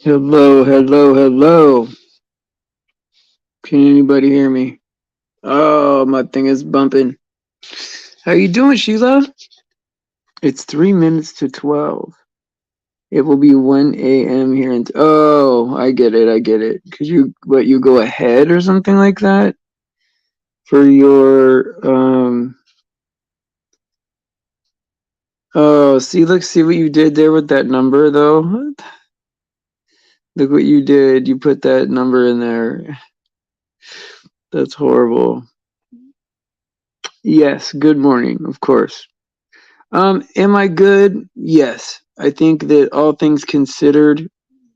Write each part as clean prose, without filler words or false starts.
Hello, hello, hello. Can anybody hear me? Oh, my thing is bumping. How you doing, Sheila? It's 3 minutes to 12. It will be 1 a.m. here in. Oh, I get it. I get it. Cause you go ahead or something like that for your. Oh, see what you did there with that number though. Look what you did. You put that number in there. That's horrible. Yes. Good morning. Of course. Am I good? Yes. I think that all things considered,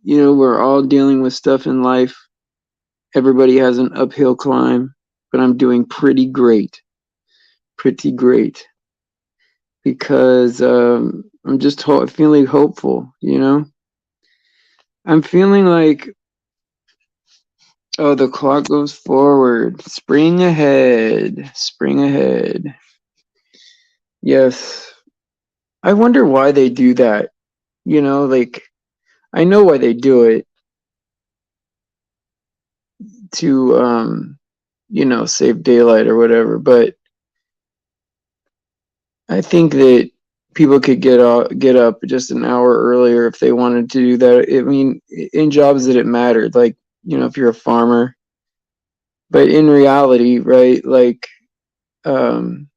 we're all dealing with stuff in life. Everybody has an uphill climb, but I'm doing pretty great. Pretty great. Because I'm just feeling hopeful. I'm feeling like, oh, the clock goes forward. Spring ahead. Spring ahead. Yes. I wonder why they do that. Like, I know why they do it to save daylight or whatever, but I think that people could get up just an hour earlier if they wanted to do that. I mean, in jobs that it mattered, like, if you're a farmer, but in reality, right, like, um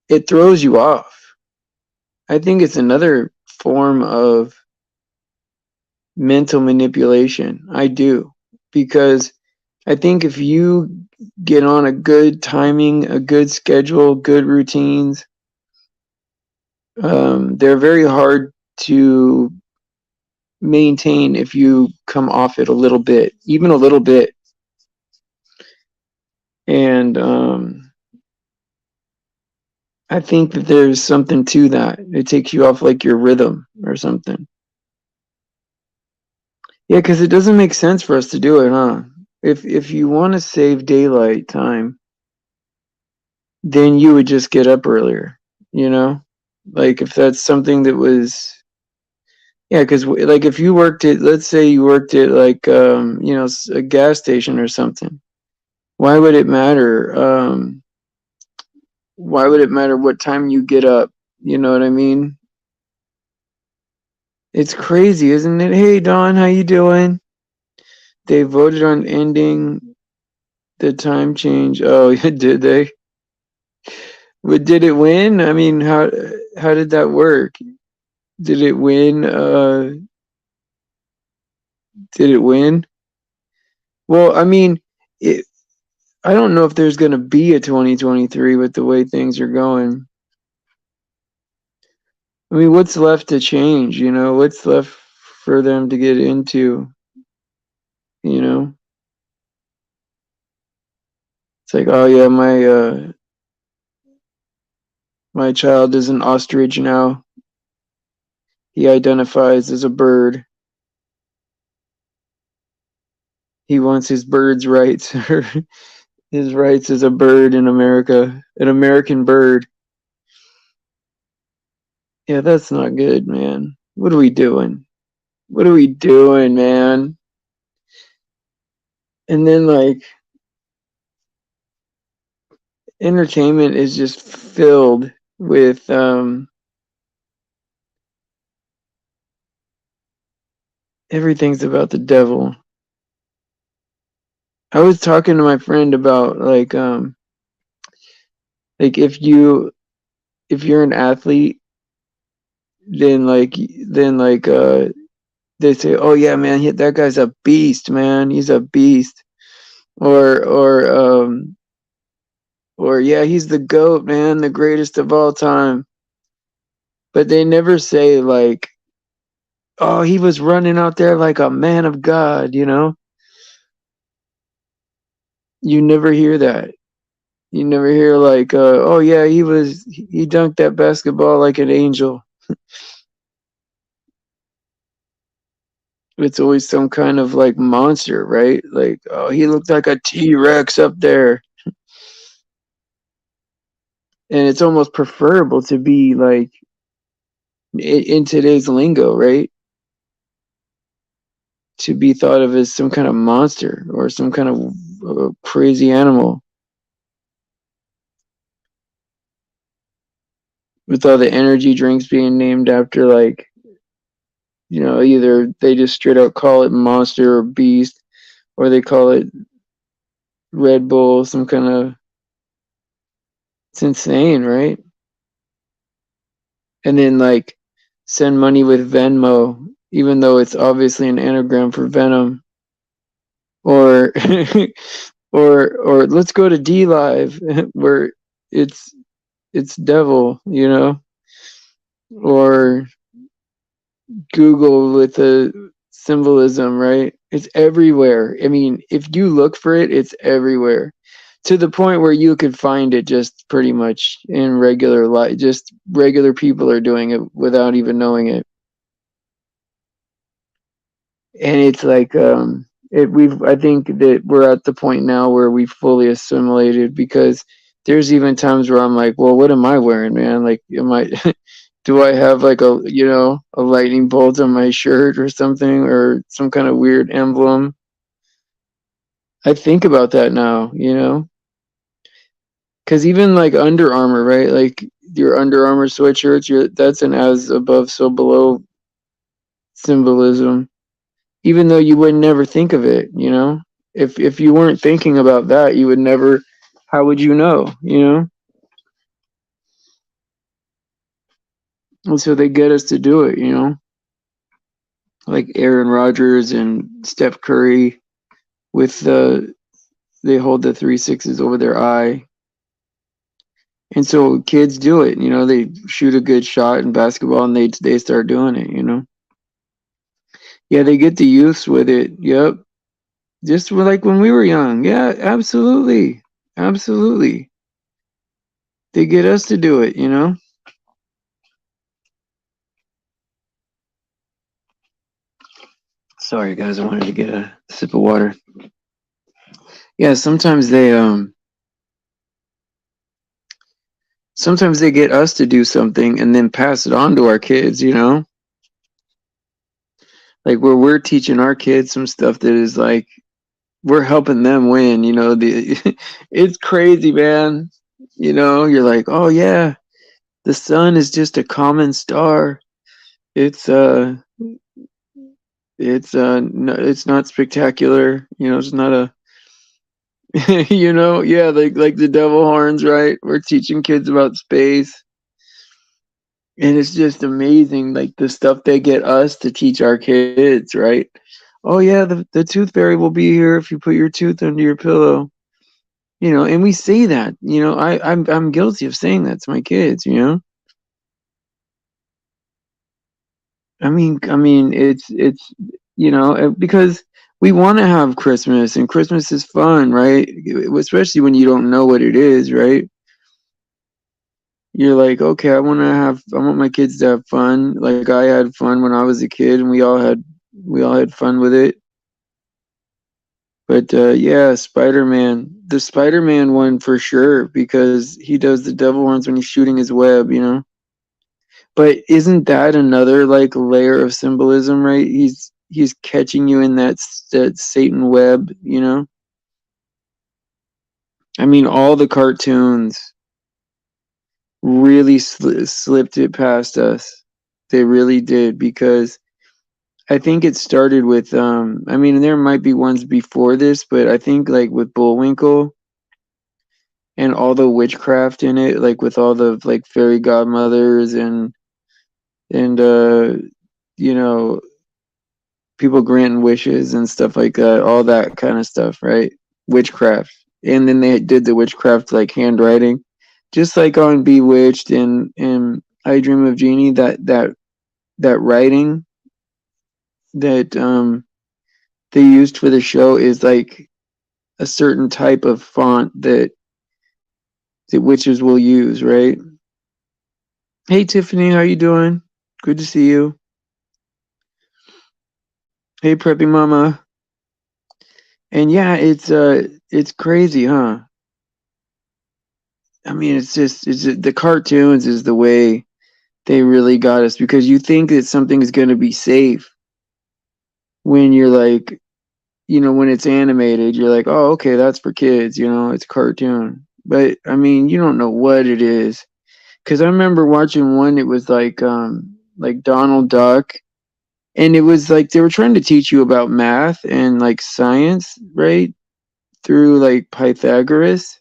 it throws you off. I think it's another form of mental manipulation. I do, because I think if you get on a good timing, a good schedule, good routines, they're very hard to maintain if you come off it a little bit, even a little bit. And I think that there's something to that. It takes you off like your rhythm or something. Yeah, because it doesn't make sense for us to do it, huh? If you want to save daylight time, then you would just get up earlier, you know? Like if that's something that was, yeah, because like if you worked at, let's say you worked at like, a gas station or something, why would it matter? Why would it matter what time you get up? You know what I mean? It's crazy, isn't it? Hey, Don, how you doing? They voted on ending the time change. Oh, did they? But did it win? I mean, how did that work? Did it win? Did it win? Well, I mean, it, I don't know if there's going to be a 2023 with the way things are going. I mean, what's left to change? What's left for them to get into? You know, it's like, oh yeah, my child is an ostrich now. He identifies as a bird. He wants his bird's rights, his rights as a bird in America, an American bird. Yeah, that's not good, man. What are we doing? What are we doing, man? And then like entertainment is just filled with everything's about the devil. I was talking to my friend about like if you're an athlete, then they say, oh yeah, man, that guy's a beast, man, he's a beast. Or yeah, he's the GOAT, man, the greatest of all time. But they never say like, oh, he was running out there like a man of God. You never hear that. You never hear like, oh yeah, he dunked that basketball like an angel. It's always some kind of like monster, right? Like, oh, he looked like a T-Rex up there. And it's almost preferable to be like in today's lingo, right? to be thought of as some kind of monster or some kind of crazy animal. With all the energy drinks being named after, like, either they just straight out call it Monster or Beast, or they call it Red Bull, some kind of. It's insane, right? And then, like, send money with Venmo, even though it's obviously an anagram for Venom. Or or let's go to D Live where it's it's devil, or Google with the symbolism, right? It's everywhere. I mean, if you look for it, it's everywhere. To the point where you could find it just pretty much in regular life. Just regular people are doing it without even knowing it. And it's like I think that we're at the point now where we fully assimilated, because there's even times where I'm like, well, what am I wearing, man? Like, am I do I have like a lightning bolt on my shirt or something, or some kind of weird emblem? I think about that now, because even like Under Armour, right? Like your Under Armour sweatshirts, that's an as above so below symbolism, even though you would never think of it, if you weren't thinking about that, you would never. How would you know, and so they get us to do it, like Aaron Rodgers and Steph Curry with they hold the 3 6s over their eye. And so kids do it, they shoot a good shot in basketball and they start doing it. Yeah, they get the youths with it. Yep. Just like when we were young. Yeah, absolutely. Absolutely. They get us to do it. Sorry guys, I wanted to get a sip of water. Yeah, sometimes they get us to do something and then pass it on to our kids, like where we're teaching our kids some stuff that is like we're helping them win, it's crazy, man. You're like, oh yeah, the sun is just a common star. It's no, it's not spectacular, it's not a yeah, like the devil horns, right? We're teaching kids about space. And it's just amazing, like the stuff they get us to teach our kids, right? Oh yeah, the tooth fairy will be here if you put your tooth under your pillow. And we say that, I'm guilty of saying that to my kids. I mean, it's because we want to have Christmas, and Christmas is fun, right? Especially when you don't know what it is, right? You're like, okay, I want my kids to have fun. Like I had fun when I was a kid, and we all had fun with it. But yeah, Spider-Man, the Spider-Man one for sure, because he does the devil horns when he's shooting his web. But isn't that another like layer of symbolism, right? He's catching you in that Satan web. I mean, all the cartoons really slipped it past us. They really did, because I think it started with I mean, there might be ones before this, but I think like with Bullwinkle and all the witchcraft in it, like with all the like fairy godmothers and you know people granting wishes and stuff like that, all that kind of stuff, right? Witchcraft. And then they did the witchcraft like handwriting, just like on Bewitched and I Dream of Jeannie. That writing that they used for the show is like a certain type of font that witches will use, right? Hey Tiffany, how you doing? Good to see you. Hey Preppy Mama. And yeah, it's crazy, huh? I mean, it's just the cartoons is the way they really got us, because you think that something is going to be safe, when you're like, when it's animated, you're like, oh, okay, that's for kids, it's a cartoon. But I mean, you don't know what it is. Because I remember watching one, it was like Donald Duck, and it was like they were trying to teach you about math and like science, right? Through like Pythagoras.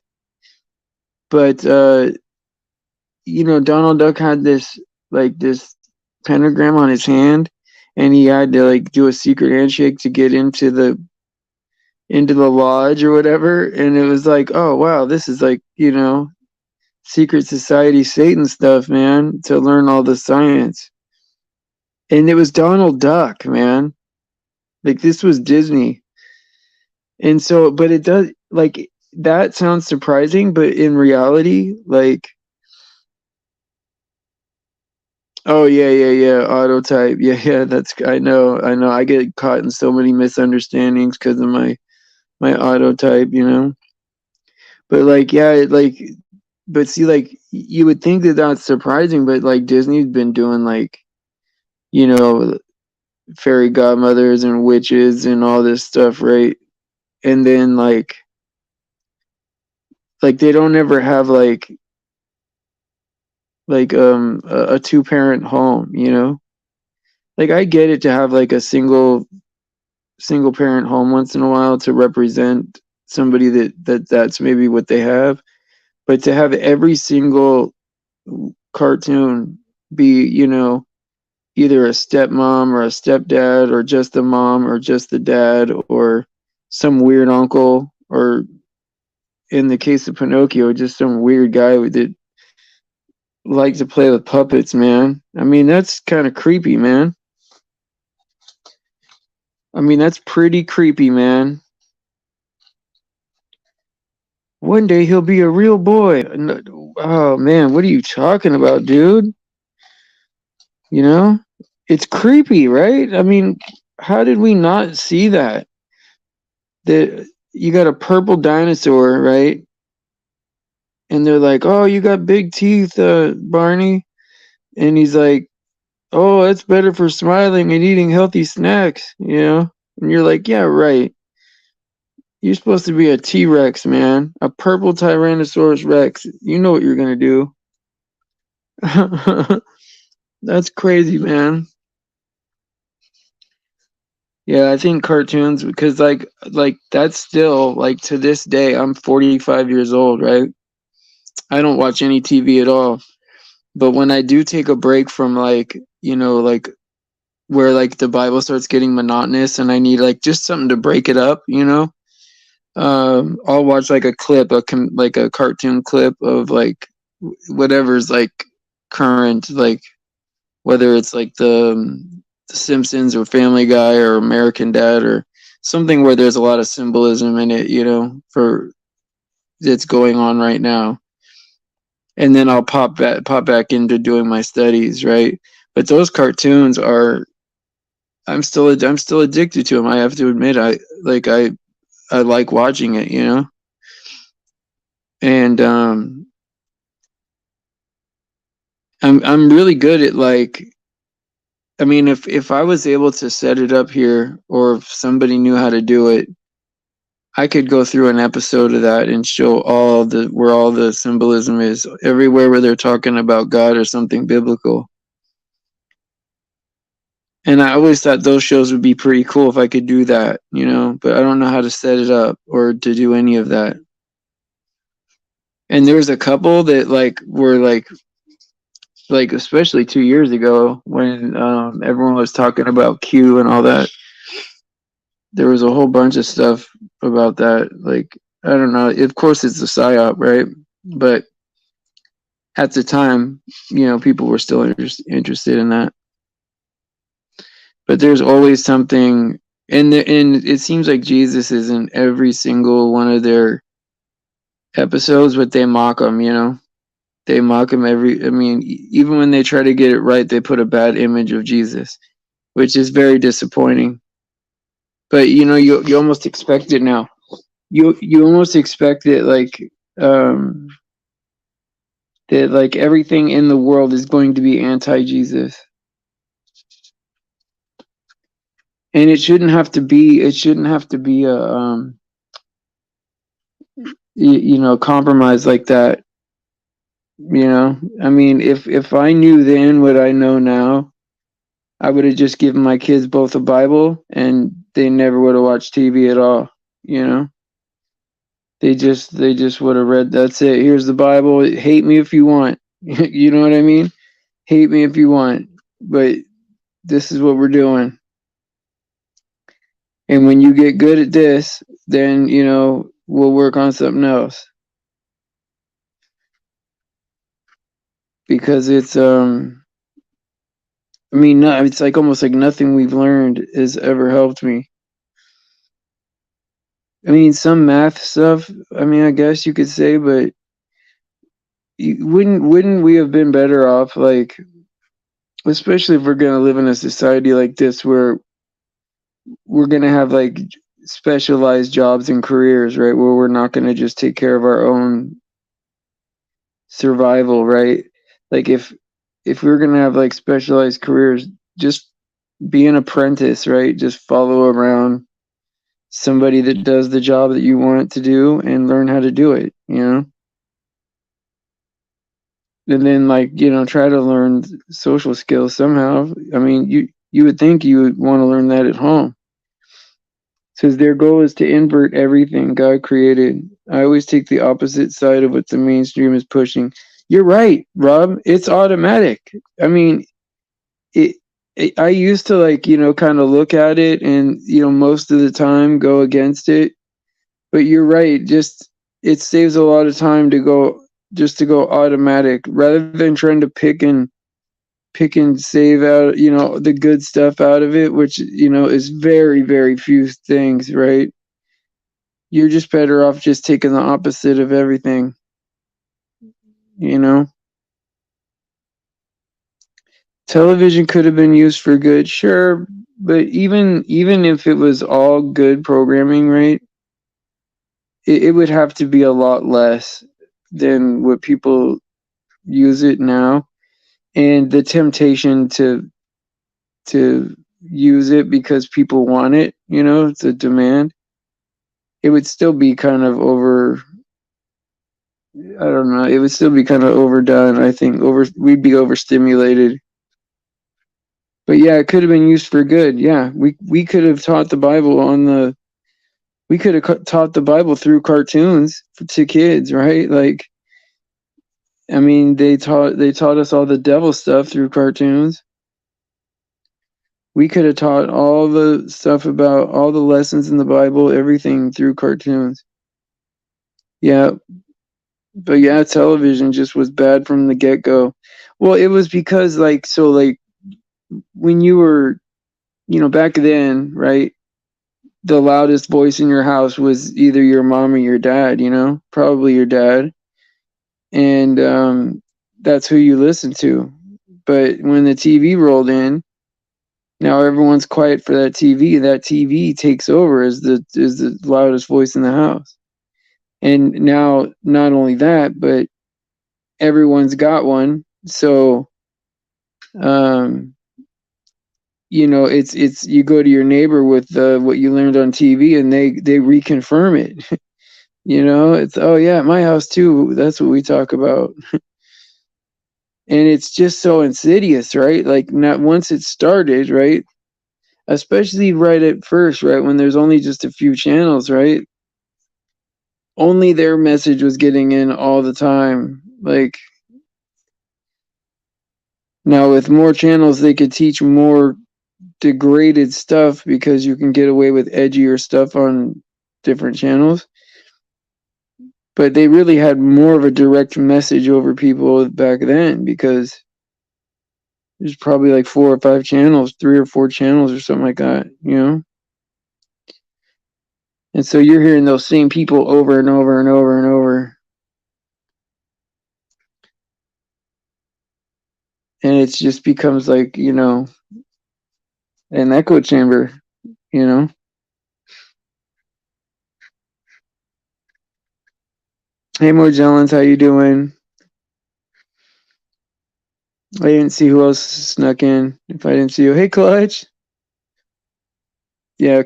But Donald Duck had this pentagram on his hand, and he had to like do a secret handshake to get into the lodge or whatever. And it was like, oh wow, this is like, secret society Satan stuff, man, to learn all the science. And it was Donald Duck, man. Like this was Disney. And so, but it does, like, that sounds surprising, but in reality, like, oh yeah, yeah, yeah, auto type. Yeah, yeah, I know, I know. I get caught in so many misunderstandings because of my auto type, But like, yeah, like, but see, like, you would think that that's surprising, but like Disney's been doing like, you know, fairy godmothers and witches and all this stuff, right? And then like they don't ever have like a two-parent home, Like I get it to have like a single parent home once in a while to represent somebody that's maybe what they have, but to have every single cartoon be, either a stepmom or a stepdad or just the mom or just the dad or some weird uncle, or in the case of Pinocchio, just some weird guy that liked to play with puppets, man. I mean, that's kind of creepy, man. I mean, that's pretty creepy, man. One day he'll be a real boy. Oh man, what are you talking about, dude? You know? It's creepy, right? I mean, how did we not see that? That you got a purple dinosaur, right? And they're like, "Oh, you got big teeth, Barney." And he's like, "Oh, that's better for smiling and eating healthy snacks, And you're like, "Yeah, right. You're supposed to be a T-Rex, man. A purple Tyrannosaurus Rex. You know what you're going to do." That's crazy, man. Yeah, I think cartoons, because like that's still like to this day. I'm 45 years old, right? I don't watch any TV at all. But when I do take a break from like where like the Bible starts getting monotonous and I need like just something to break it up, I'll watch like a clip, like a cartoon clip of like whatever's like current, like whether it's like the Simpsons or Family Guy or American Dad or something where there's a lot of symbolism in it, for that's going on right now. And then I'll pop back into doing my studies, right? But those cartoons are, I'm still addicted to them. I have to admit, I like watching it, And I'm really good at like, I mean, if I was able to set it up here, or if somebody knew how to do it, I could go through an episode of that and show where all the symbolism is, everywhere where they're talking about God or something biblical. And I always thought those shows would be pretty cool if I could do that, but I don't know how to set it up or to do any of that. And there was a couple that like were like especially 2 years ago when everyone was talking about Q and all that. There was a whole bunch of stuff about that. Like, I don't know. Of course, it's a psyop, right? But at the time, people were still interested in that. But there's always something, and it seems like Jesus is in every single one of their episodes, but they mock him. They mock him I mean, even when they try to get it right, they put a bad image of Jesus, which is very disappointing. But you almost expect it now. You almost expect it, like um that like everything in the world is going to be anti-Jesus. And it shouldn't have to be. It shouldn't have to be a compromise like that. I mean, if I knew then what I know now, I would have just given my kids both a Bible, and they never would have watched TV at all. You know, they just would have read. That's it. Here's the Bible. Hate me if you want. You know what I mean? Hate me if you want, but this is what we're doing. And when you get good at this, then we'll work on something else. Because I mean, no, it's like almost like nothing we've learned has ever helped me. I mean, some math stuff, I mean, I guess you could say, but wouldn't we have been better off, like, especially if we're gonna live in a society like this where we're gonna have like specialized jobs and careers, right? Where we're not gonna just take care of our own survival, right? Like if we were gonna have like specialized careers, just be an apprentice, right? Just follow around somebody that does the job that you want to do and learn how to do it. And then try to learn social skills somehow. I mean, you would think you would want to learn that at home. It says their goal is to invert everything God created. I always take the opposite side of what the mainstream is pushing. You're right, Rob. It's automatic. I mean, I used to kind of look at it and most of the time go against it. But you're right. Just it saves a lot of time to go automatic rather than trying to pick and save out the good stuff out of it, which is very very few things, right? You're just better off just taking the opposite of everything. You know, television could have been used for good, sure, but even if it was all good programming, right? It would have to be a lot less than what people use it now, and the temptation to use it because people want it, it's a demand. It would still be kind of over. I don't know. It would still be kind of overdone. I think we'd be overstimulated. But yeah, it could have been used for good. Yeah, we could have taught the Bible we could have taught the Bible through cartoons to kids, right? Like, I mean, they taught us all the devil stuff through cartoons. We could have taught all the stuff about all the lessons in the Bible, everything through cartoons. Yeah, but yeah, television just was bad from the get-go. Well, it was because when you were, back then, right? The loudest voice in your house was either your mom or your dad, probably your dad. And that's who you listened to. But when the TV rolled in, now everyone's quiet for that TV. That TV takes over as the loudest voice in the house. And now not only that, but everyone's got one. So um it's you go to your neighbor with what you learned on TV, and they reconfirm it. It's, oh yeah, at my house too, that's what we talk about. And it's just so insidious, right? Like, not once it started, right? Especially right at first, right, when there's only just a few channels, right? Only their message was getting in all the time. Like, now with more channels, they could teach more degraded stuff because you can get away with edgier stuff on different channels. But they really had more of a direct message over people back then, because there's probably like 4 or 5 channels, 3 or 4 channels or something like that. And so you're hearing those same people over and over and over and over. And it just becomes like, an echo chamber, you know? Hey, Mojellins, how you doing? I didn't see who else snuck in. If I didn't see you. Hey, Clutch. Yeah,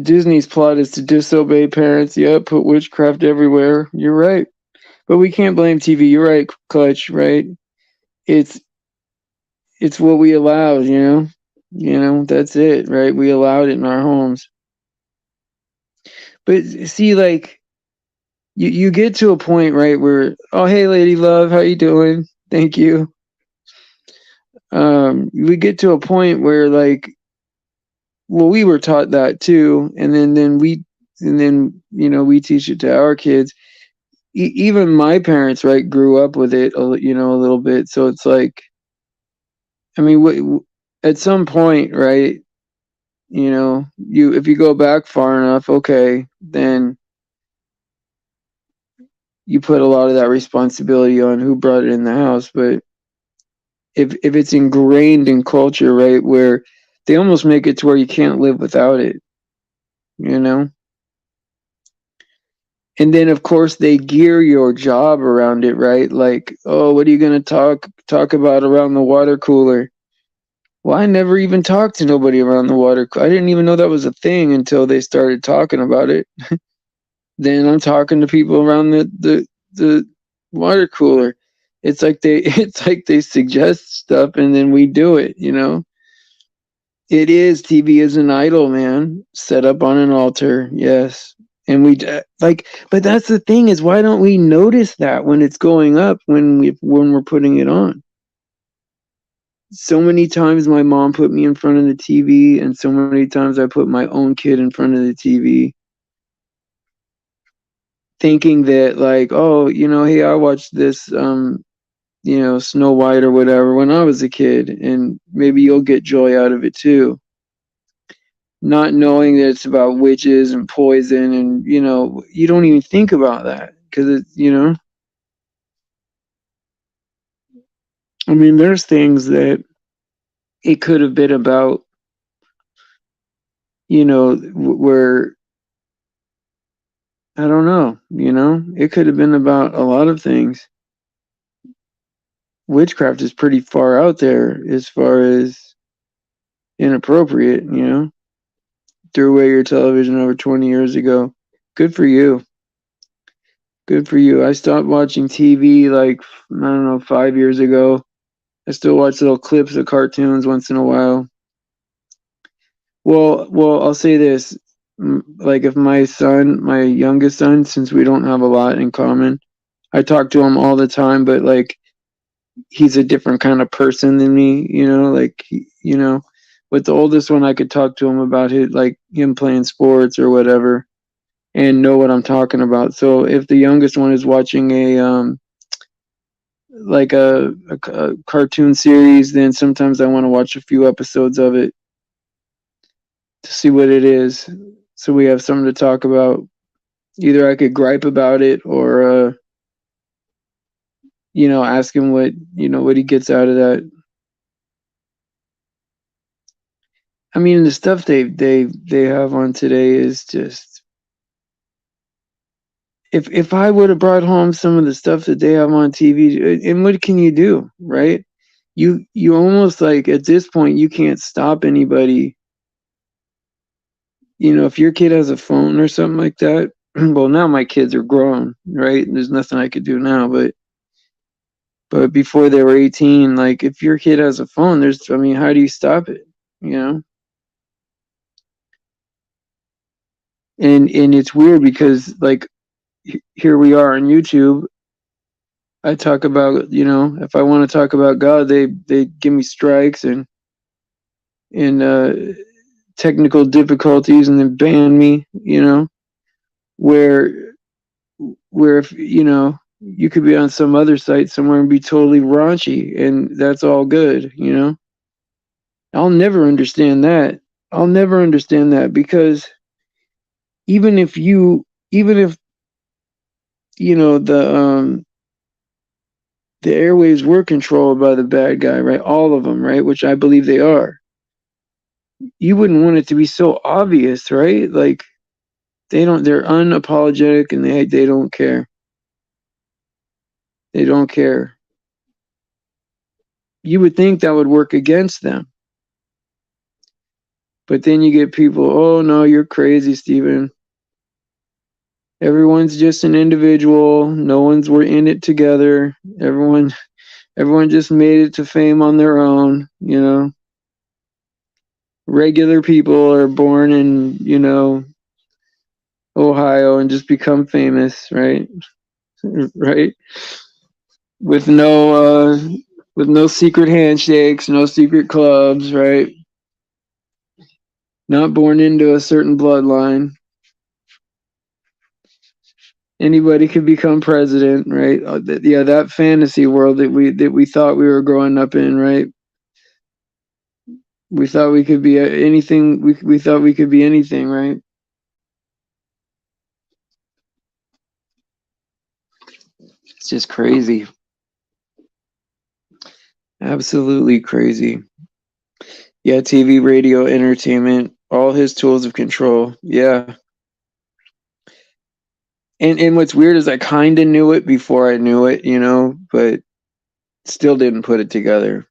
Disney's plot is to disobey parents. Yep, put witchcraft everywhere. You're right. But we can't blame TV. You're right, Clutch, right? It's it's what we allowed, you know? You know, that's it, right? We allowed it in our homes. But see, like you get to a point, right, where, oh hey lady love, how you doing? Thank you. We get to a point where like, well, we were taught that too, and then you know, we teach it to our kids. Even my parents, right, grew up with it, you know, a little bit. So it's like, I mean, at some point, right, you know, you if you go back far enough, okay, then you put a lot of that responsibility on who brought it in the house. But if it's ingrained in culture, right, where they almost make it to where you can't live without it, you know. And then of course they gear your job around it, right? Like, oh, what are you going to talk about around the water cooler? Well, I never even talked to nobody around the water cooler. I didn't even know that was a thing until they started talking about it. Then I'm talking to people around the water cooler. It's like they it's like they suggest stuff and then we do it, you know. It is, TV is an idol, man. Set up on an altar, yes. And like, but that's the thing is, why don't we notice that when it's going up, when we're putting it on? So many times my mom put me in front of the TV, and so many times I put my own kid in front of the TV, thinking that like, oh, you know, hey, I watched this, you know, Snow White or whatever when I was a kid, and maybe you'll get joy out of it too. Not knowing that it's about witches and poison, and you know, you don't even think about that because it's, you know, I mean, there's things that it could have been about, you know, where I don't know, you know, it could have been about a lot of things. Witchcraft is pretty far out there as far as inappropriate, you know. Threw away your television over 20 years ago. Good for you. Good for you. I stopped watching TV like, I don't know, 5 years ago. I still watch little clips of cartoons once in a while. Well, I'll say this. Like if my youngest son, since we don't have a lot in common, I talk to him all the time, but like he's a different kind of person than me, you know, like, you know, with the oldest one, I could talk to him about his, like him playing sports or whatever and know what I'm talking about. So if the youngest one is watching like a cartoon series, then sometimes I want to watch a few episodes of it to see what it is, so we have something to talk about. Either I could gripe about it or you know, ask him what, you know, what he gets out of that. I mean, the stuff they have on today is just, if I would have brought home some of the stuff that they have on TV, and what can you do, right? You almost like at this point you can't stop anybody. You know, if your kid has a phone or something like that, well, now my kids are grown, right? There's nothing I could do now, but before they were 18, like if your kid has a phone, there's, I mean, how do you stop it? You know? And it's weird because like here we are on YouTube. I talk about, you know, if I want to talk about God, they give me strikes and technical difficulties and then ban me, you know, where if, you know, you could be on some other site somewhere and be totally raunchy and that's all good, you know. I'll never understand that. I'll never understand that because even if you know the airwaves were controlled by the bad guy, right? All of them, right? Which I believe they are. You wouldn't want it to be so obvious, right? Like they're unapologetic and they don't care. They don't care. You would think that would work against them. But then you get people, oh no, you're crazy, Stephen. Everyone's just an individual. No one's we're in it together. Everyone just made it to fame on their own, you know. Regular people are born in, you know, Ohio and just become famous, right? Right? With no secret handshakes, no secret clubs, right? Not born into a certain bloodline. Anybody could become president, right? Yeah, that fantasy world that we thought we were growing up in, right? We thought we could be anything. We thought we could be anything, right? It's just crazy. Absolutely crazy. Yeah, TV, radio, entertainment, all his tools of control. Yeah. And what's weird is I kind of knew it before I knew it, you know, but still didn't put it together.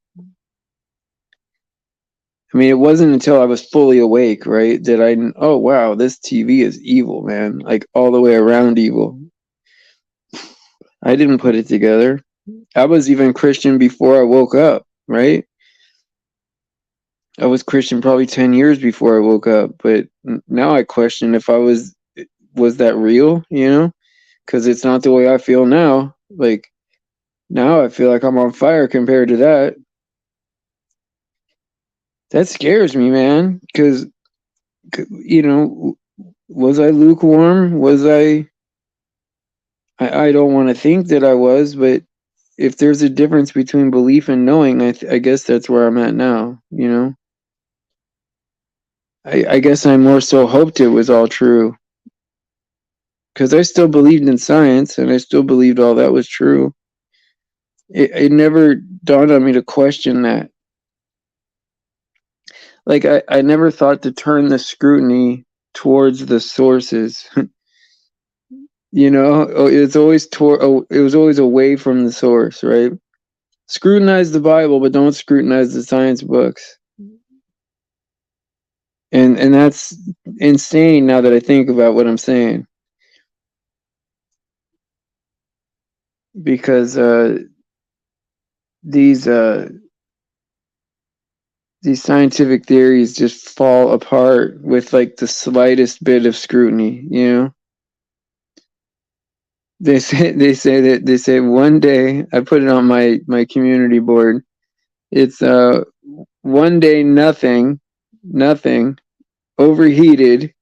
I mean, it wasn't until I was fully awake, right, that oh wow, this TV is evil, man. Like all the way around evil. I didn't put it together. I was even Christian before I woke up, right? I was Christian probably 10 years before I woke up, but now I question if was that real, you know? Cuz it's not the way I feel now. Like now I feel like I'm on fire compared to that. That scares me, man, cuz you know, was I lukewarm? I don't want to think that I was, but if there's a difference between belief and knowing, I guess that's where I'm at now, you know? I guess I more so hoped it was all true. Because I still believed in science and I still believed all that was true. It never dawned on me to question that. Like, I never thought to turn the scrutiny towards the sources. You know, it was always away from the source, right? Scrutinize the Bible, but don't scrutinize the science books. And that's insane now that I think about what I'm saying. Because these scientific theories just fall apart with like the slightest bit of scrutiny, you know? They say one day, I put it on my community board. It's one day nothing overheated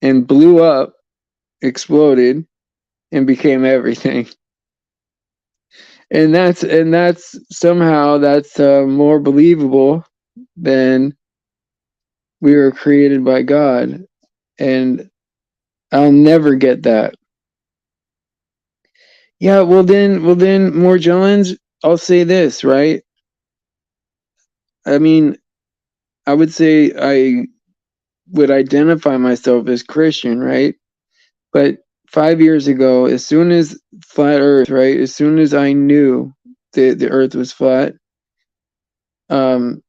and blew up, exploded, and became everything. And that's somehow that's more believable than we were created by God. And I'll never get that. Yeah, well then, more Jones, I'll say this, right? I mean, I would say I would identify myself as Christian, right? But 5 years ago, as soon as flat Earth, right? As soon as I knew that the Earth was flat, um,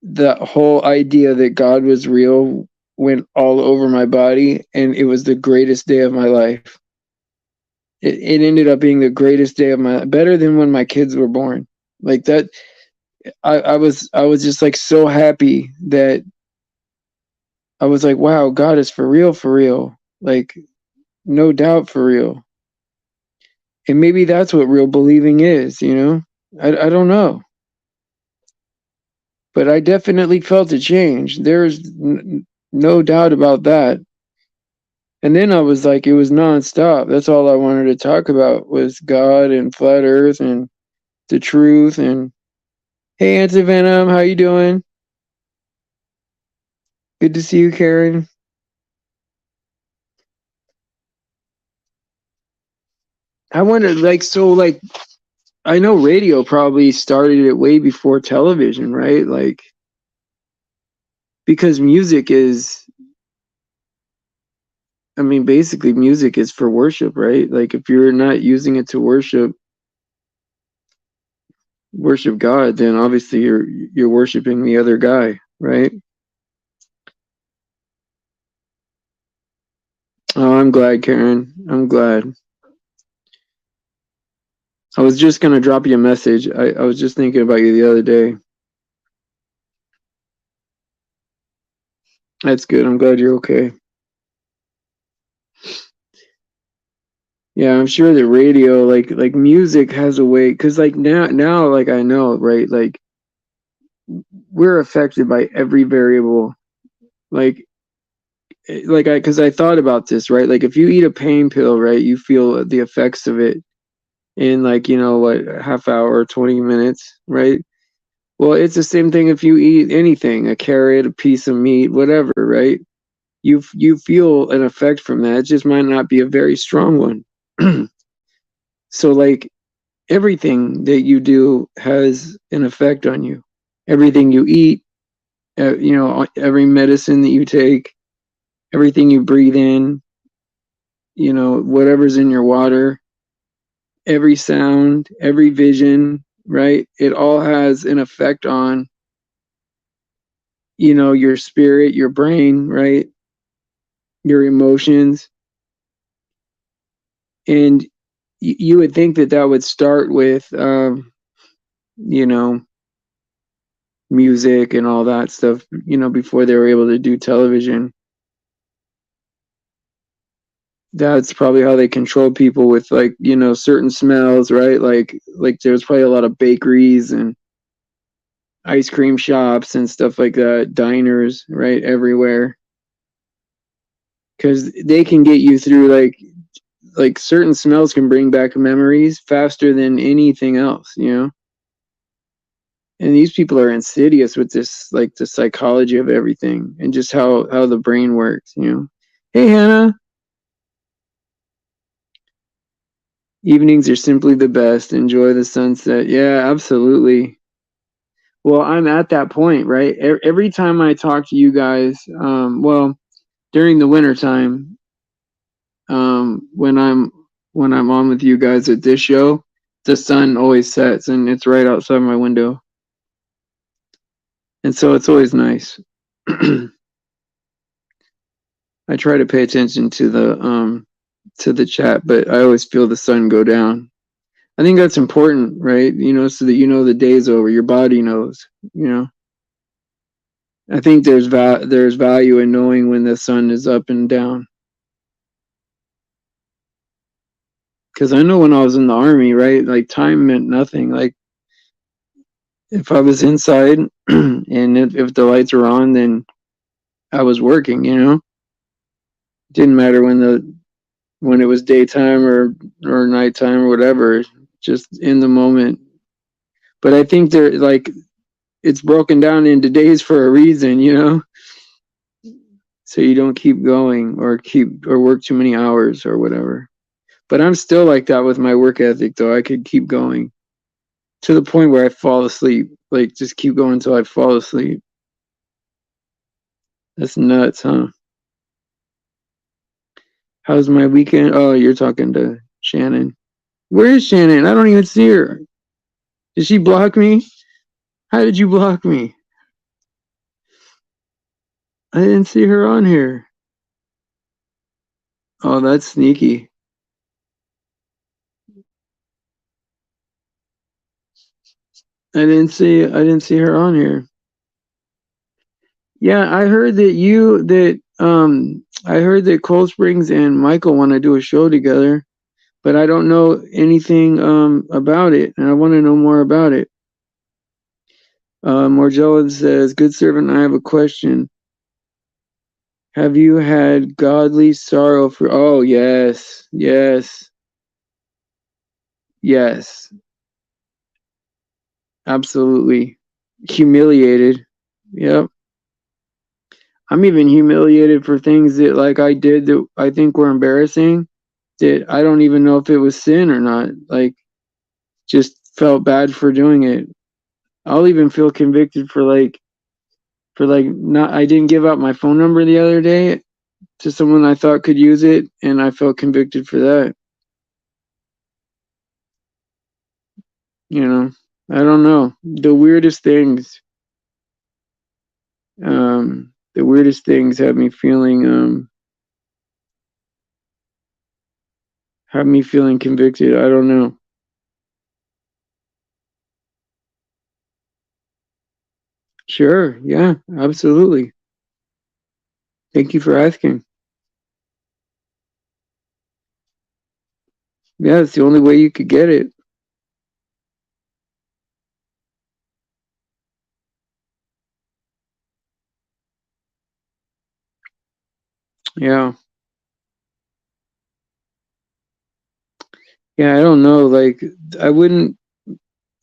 the whole idea that God was real went all over my body, and it was the greatest day of my life. It ended up being the greatest day of my better than when my kids were born. Like that, I was just like so happy that I was like, wow, God is for real, for real. Like no doubt for real. And maybe that's what real believing is, you know? I don't know. But I definitely felt a change. There's no doubt about that. And then I was like, it was nonstop. That's all I wanted to talk about was God and flat Earth and the truth. And hey, Auntie Venom, how you doing? Good to see you, Karen. I wonder, like, so, like, I know radio probably started it way before television, right? Like, because music is, I mean, basically, music is for worship, right? Like, if you're not using it to worship God, then obviously you're worshiping the other guy, right? Oh, I'm glad, Karen. I'm glad. I was just gonna drop you a message. I was just thinking about you the other day. That's good. I'm glad you're okay. Yeah, I'm sure the radio, like music has a way, cause like now, like I know, right? Like we're affected by every variable. Like, cause I thought about this, right? Like if you eat a pain pill, right, you feel the effects of it in like what, half hour, 20 minutes, right? Well, it's the same thing if you eat anything, a carrot, a piece of meat, whatever, right? You feel an effect from that. It just might not be a very strong one. So like everything that you do has an effect on you. Everything you eat, every medicine that you take, everything you breathe in, whatever's in your water, every sound, every vision, right? It all has an effect on, your spirit, your brain, right? Your emotions. And you would think that that would start with, you know, music and all that stuff, before they were able to do television. That's probably how they control people with like, certain smells, right? Like there's probably a lot of bakeries and ice cream shops and stuff like that, diners, right, everywhere. Cuz they can get you through like certain smells can bring back memories faster than anything else. And these people are insidious with this, like the psychology of everything and just how the brain works. Hey Hannah, evenings are simply the best. Enjoy the sunset. Yeah, absolutely. Well, I'm at that point, right? Every time I talk to you guys, well, during the winter time, when I'm on with you guys at this show, the sun always sets and it's right outside my window, and so it's always nice. I try to pay attention to the chat, but I always feel the sun go down. I think that's important, right? So that the day's over. Your body knows. You know. I think there's value in knowing when the sun is up and down. Because I know when I was in the army, right? Like time meant nothing. Like if I was inside and if the lights were on, then I was working. Didn't matter when it was daytime or nighttime or whatever. Just in the moment. But I think they're like it's broken down into days for a reason. So you don't keep going or work too many hours or whatever. But I'm still like that with my work ethic, though. I could keep going to the point where I fall asleep. Like, just keep going until I fall asleep. That's nuts, huh? How's my weekend? Oh, you're talking to Shannon. Where is Shannon? I don't even see her. Did she block me? How did you block me? I didn't see her on here. Oh, that's sneaky. I didn't see her on here. Yeah, I heard that Cold Springs and Michael want to do a show together, but I don't know anything about it, and I want to know more about it. Margella says, "Good servant, I have a question. Have you had godly sorrow for?" Oh, yes, yes, yes, absolutely. Humiliated. Yep. I'm even humiliated for things that like I did that I think were embarrassing. That I don't even know if it was sin or not. Like, just felt bad for doing it. I'll even feel convicted for not. I didn't give out my phone number the other day to someone I thought could use it, and I felt convicted for that. You know, I don't know. The weirdest things have me feeling Have me feeling convicted. I don't know. Sure. Yeah, absolutely. Thank you for asking. Yeah, it's the only way you could get it. Yeah. Yeah, I don't know. Like, I wouldn't,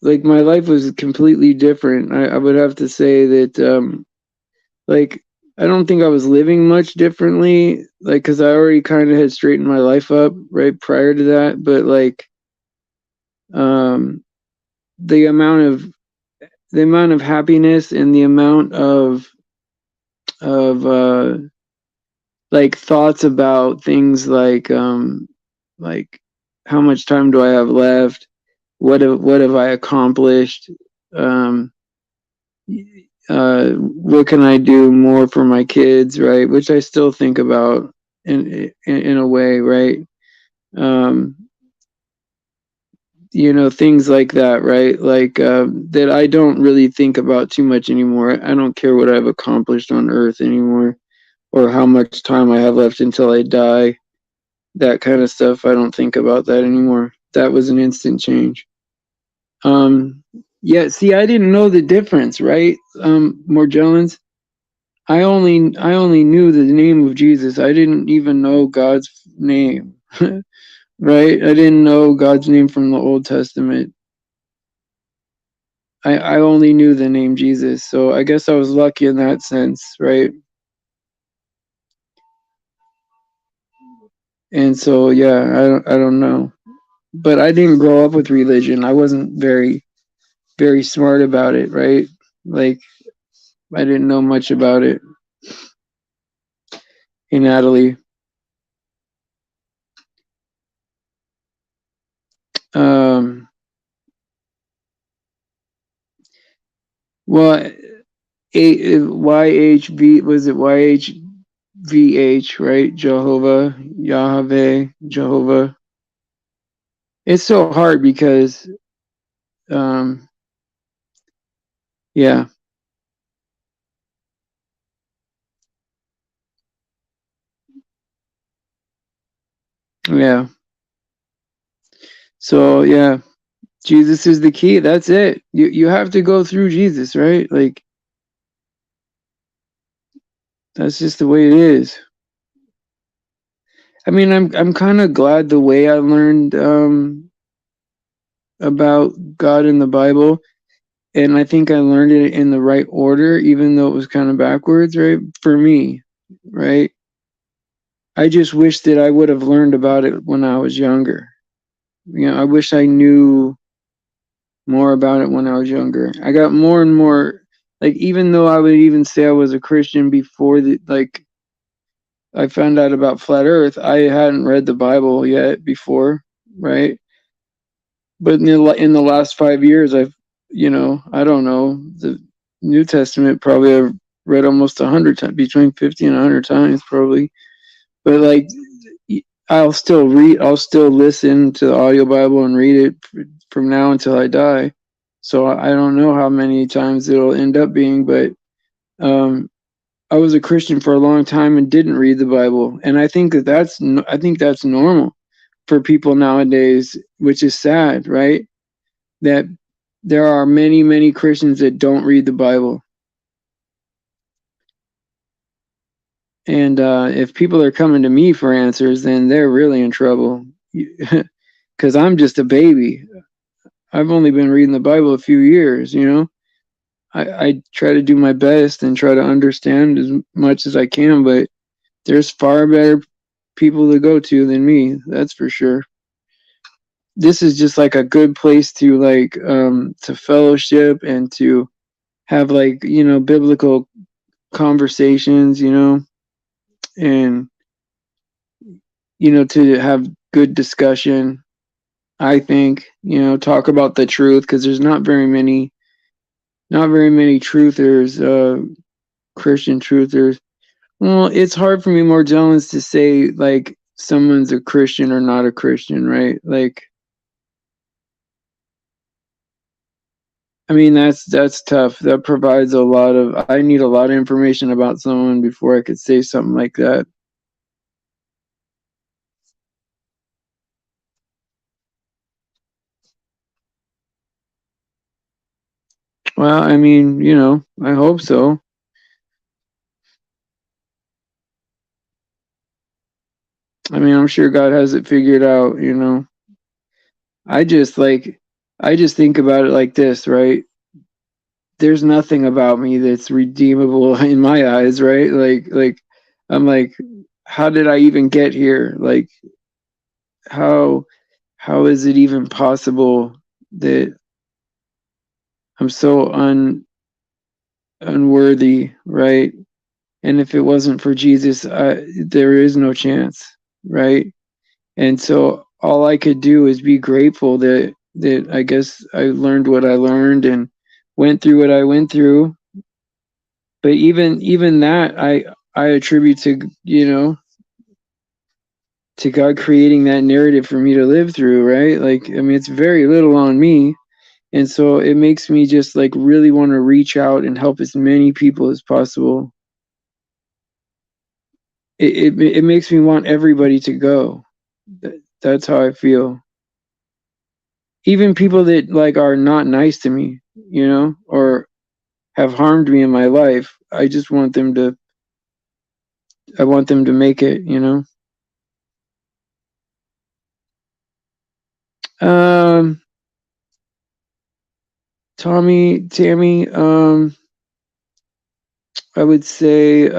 like, my life was completely different. I would have to say that, like, I don't think I was living much differently, like, because I already kind of had straightened my life up right prior to that. But, like, um, the amount of, the amount of happiness and the amount of like thoughts about things like how much time do I have left? What have I accomplished? Um, what can I do more for my kids, right? Which I still think about in a way, right? Um, things like that, right? Like that I don't really think about too much anymore. I don't care what I've accomplished on Earth anymore, or how much time I have left until I die. That kind of stuff. I don't think about that anymore. That was an instant change. Um, yeah, see, I didn't know the difference, right? Morgellons. I only knew the name of Jesus. I didn't even know God's name, right? I didn't know God's name from the Old Testament. I only knew the name Jesus, so I guess I was lucky in that sense, right? And so yeah, I don't know, but I didn't grow up with religion. I wasn't very smart about it, right? Like I didn't know much about it. Hey, Natalie. Um, well, YHV, was it YHVH, right? Jehovah, Yahweh, Jehovah. It's so hard because, um, yeah, yeah. So yeah, Jesus is the key. That's it. You have to go through Jesus, right? Like that's just the way it is. I mean, I'm kind of glad the way I learned about God in the Bible, and I think I learned it in the right order, even though it was kind of backwards, right? For me, right? I just wish that I would have learned about it when I was younger. I wish I knew more about it when I was younger. I got more and more, like, even though I would even say I was a Christian before I found out about flat Earth, I hadn't read the Bible yet before, right? But in the last 5 years, I don't know, the New Testament probably I've read almost 100 times, between 50 and 100 times probably. But like, I'll still listen to the audio Bible and read it from now until I die. So I don't know how many times it'll end up being, but um, I was a Christian for a long time and didn't read the Bible, and I think that's normal for people nowadays, which is sad, right? That there are many Christians that don't read the Bible, and if people are coming to me for answers, then they're really in trouble. Because I'm just a baby. I've only been reading the Bible a few years. I try to do my best and try to understand as much as I can, but there's far better people to go to than me. That's for sure. This is just like a good place to to fellowship and to have biblical conversations, and to have good discussion. I think talk about the truth because there's not very many truthers, Christian truthers. Well, it's hard for me, more Jones, to say like someone's a Christian or not a Christian, right? Like, I mean, that's tough. That provides a lot of. I need a lot of information about someone before I could say something like that. Well, I mean, I hope so. I mean, I'm sure God has it figured out. I just like, I just think about it like this, right? There's nothing about me that's redeemable in my eyes, right? Like I'm like, how did I even get here? Like, how how is it even possible that I'm so unworthy, right? And if it wasn't for Jesus, there is no chance, right? And so all I could do is be grateful that I guess I learned what I learned and went through what I went through. But even that I attribute to God creating that narrative for me to live through, right? Like, I mean, it's very little on me. And so it makes me just like really want to reach out and help as many people as possible. It makes me want everybody to go. That's how I feel. Even people that like are not nice to me, or have harmed me in my life. I want them to make it. Um, Tammy, I would say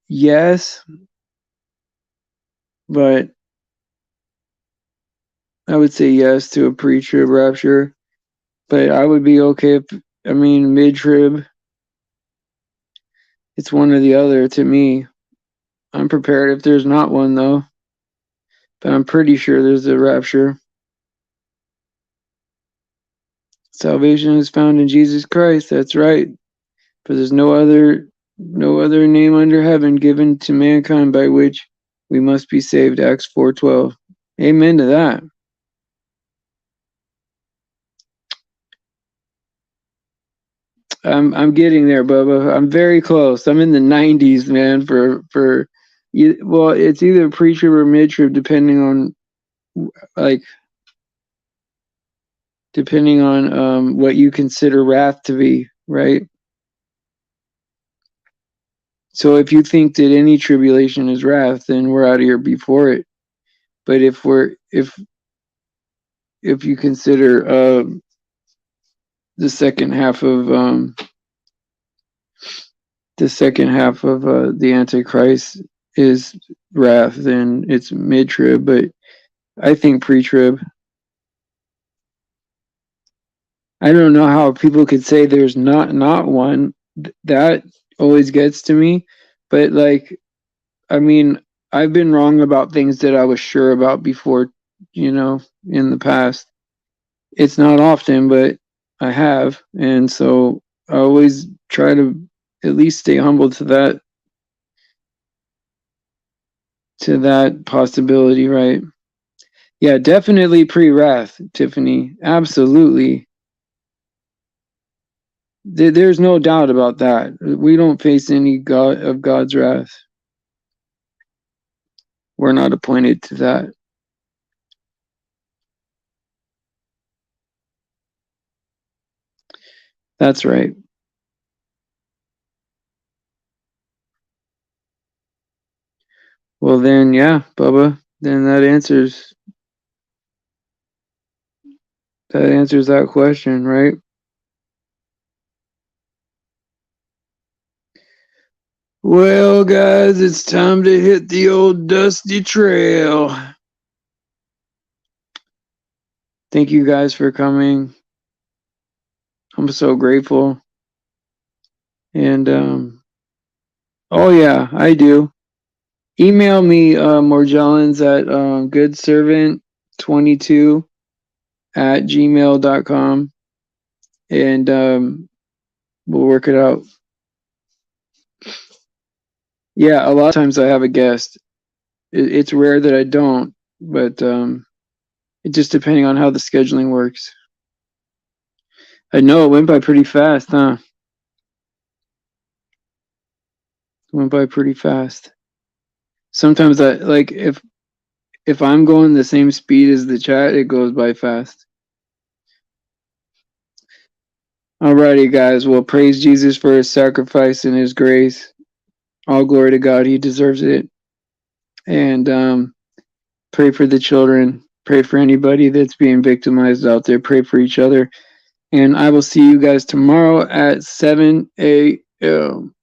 yes, but I would say yes to a pre-trib rapture. But I would be okay if, I mean, mid-trib, it's one or the other to me. I'm prepared if there's not one, though. But I'm pretty sure there's a rapture. Salvation is found in Jesus Christ. That's right. For there's no other name under heaven given to mankind by which we must be saved. Acts 4:12. Amen to that. I'm getting there, Bubba. I'm very close. I'm in the 90s, man. Well, it's either pre-trib or mid-trib, like depending on what you consider wrath to be, right? So if you think that any tribulation is wrath, then we're out of here before it. But if you consider the second half of the Antichrist is wrath, then it's mid-trib. But I think pre-trib. I don't know how people could say there's not one. That always gets to me. But like, I mean, I've been wrong about things that I was sure about before, in the past. It's not often, but I have. And so I always try to at least stay humble to that possibility, right? Yeah, definitely pre-wrath, Tiffany. Absolutely. There's no doubt about that. We don't face any God of God's wrath. We're not appointed to that. That's right. Well then, yeah, Bubba. Then that answers that question, right? Well, guys, it's time to hit the old dusty trail. Thank you guys for coming. I'm so grateful. And oh yeah, I do. Email me Morgellons at goodservant22 at gmail.com, and we'll work it out. Yeah, a lot of times I have a guest. It's rare that I don't, but it just depending on how the scheduling works. I know it went by pretty fast, huh? It went by pretty fast. Sometimes I like if I'm going the same speed as the chat, it goes by fast. Alrighty, guys. Well, praise Jesus for his sacrifice and his grace. All glory to God. He deserves it. And pray for the children. Pray for anybody that's being victimized out there. Pray for each other. And I will see you guys tomorrow at 7 a.m.